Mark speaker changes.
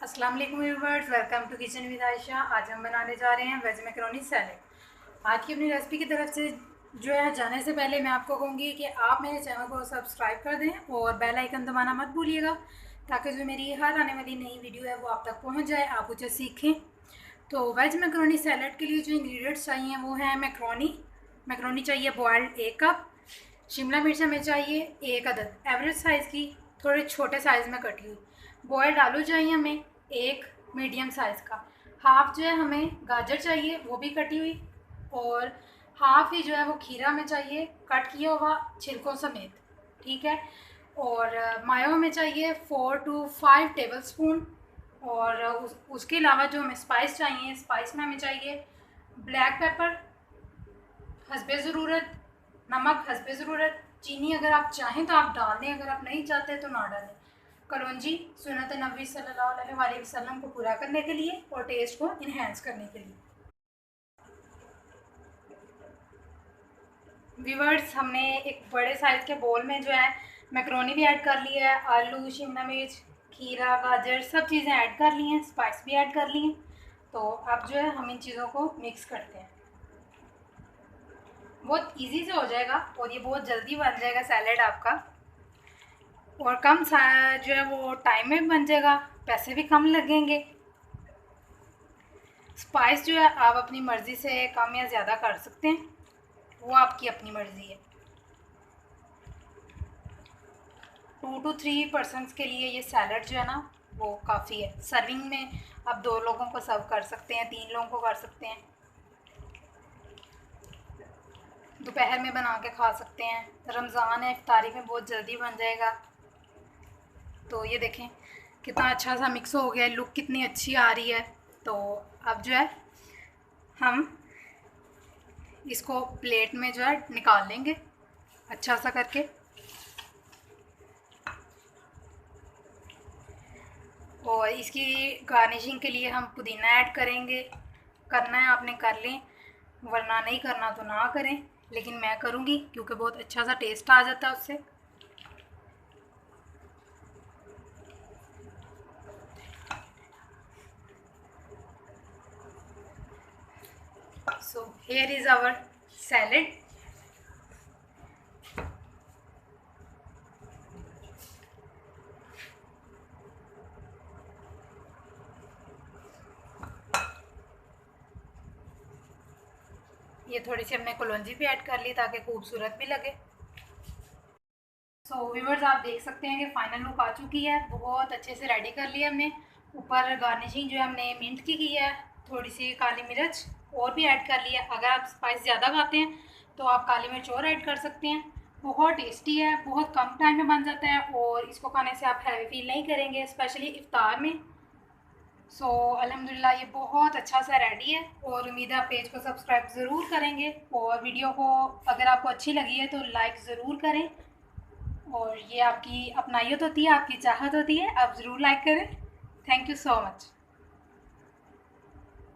Speaker 1: अस्सलाम वालेकुम viewers, welcome to kitchen with Ayesha. आज हम बनाने जा रहे हैं वेज मैकरोनी सैलेड। आज की अपनी रेसिपी की तरफ से जो है जाने से पहले मैं आपको कहूँगी कि आप मेरे चैनल को सब्सक्राइब कर दें और बेल आइकन दबाना मत भूलिएगा, ताकि जो मेरी हर आने वाली नई वीडियो है वो आप तक पहुँच जाए, आप उसे सीखें। तो वेज मैकरोनी सैलेड के लिए जो इंग्रेडिएंट्स चाहिए वो हैं मैकरोनी चाहिए बॉयल्ड 1 कप, शिमला मिर्च हमें चाहिए 1 अदद एवरेज साइज़ की, थोड़े छोटे साइज़ में कटी हुई। बॉयल्ड आलू चाहिए हमें 1 मीडियम साइज़ का। हाफ़ जो है हमें गाजर चाहिए, वो भी कटी हुई, और हाफ़ ही जो है वो खीरा में चाहिए, कट किया हुआ छिलकों समेत, ठीक है। और मायो में चाहिए 4 to 5 टेबलस्पून। और उसके अलावा जो हमें स्पाइस चाहिए, स्पाइस में हमें चाहिए ब्लैक पेपर हस्बे ज़रूरत, नमक हस्बे ज़रूरत, चीनी अगर आप चाहें तो आप डाल दें, अगर आप नहीं चाहते तो ना डालें। कलौंजी सुन्नत नबी सल्लल्लाहु अलैहि वसल्लम को पूरा करने के लिए और टेस्ट को इन्हेंस करने के लिए। व्यूअर्स, हमने एक बड़े साइज़ के बोल में जो है मैकरोनी भी ऐड कर लिया है, आलू, शिमला मिर्च, खीरा, गाजर सब चीज़ें ऐड कर ली हैं, स्पाइस भी ऐड कर ली हैं। तो अब जो है हम इन चीज़ों को मिक्स करते हैं। बहुत इजी से हो जाएगा और ये बहुत जल्दी बन जाएगा सैलेड आपका, और कम जो है वो टाइम में बन जाएगा, पैसे भी कम लगेंगे। स्पाइस जो है आप अपनी मर्ज़ी से कम या ज़्यादा कर सकते हैं, वो आपकी अपनी मर्ज़ी है। 2 to 3 पर्सनस के लिए ये सैलड जो है ना वो काफ़ी है। सर्विंग में आप 2 लोगों को सर्व कर सकते हैं, 3 लोगों को कर सकते हैं, दोपहर में बना के खा सकते हैं। रमज़ान है, इफ्तारी में बहुत जल्दी बन जाएगा। तो ये देखें कितना अच्छा सा मिक्स हो गया, लुक कितनी अच्छी आ रही है। तो अब जो है हम इसको प्लेट में जो है निकाल लेंगे अच्छा सा करके, और इसकी गार्निशिंग के लिए हम पुदीना ऐड करेंगे। करना है आपने कर लें, वरना नहीं करना तो ना करें, लेकिन मैं करूँगी क्योंकि बहुत अच्छा सा टेस्ट आ जाता है उससे। So here is our salad. ये थोड़ी सी हमने कलौंजी भी ऐड कर ली ताकि खूबसूरत भी लगे। सो व्यूअर्स, आप देख सकते हैं कि फाइनल लुक आ चुकी है, बहुत अच्छे से रेडी कर लिया हमने। ऊपर गार्निशिंग जो है हमने मिंट की है, थोड़ी सी काली मिर्च और भी ऐड कर लिया। अगर आप स्पाइस ज़्यादा खाते हैं तो आप काली मिर्च और ऐड कर सकते हैं। बहुत टेस्टी है, बहुत कम टाइम में बन जाता है, और इसको खाने से आप हैवी फील नहीं करेंगे, स्पेशली इफ्तार में। सो अल्हम्दुलिल्लाह ये बहुत अच्छा सा रेडी है, और उम्मीद है आप पेज को सब्सक्राइब ज़रूर करेंगे, और वीडियो को अगर आपको अच्छी लगी है तो लाइक ज़रूर करें। और ये आपकी अपनाइयत होती है, आपकी चाहत होती है, आप ज़रूर लाइक करें। Thank you so much.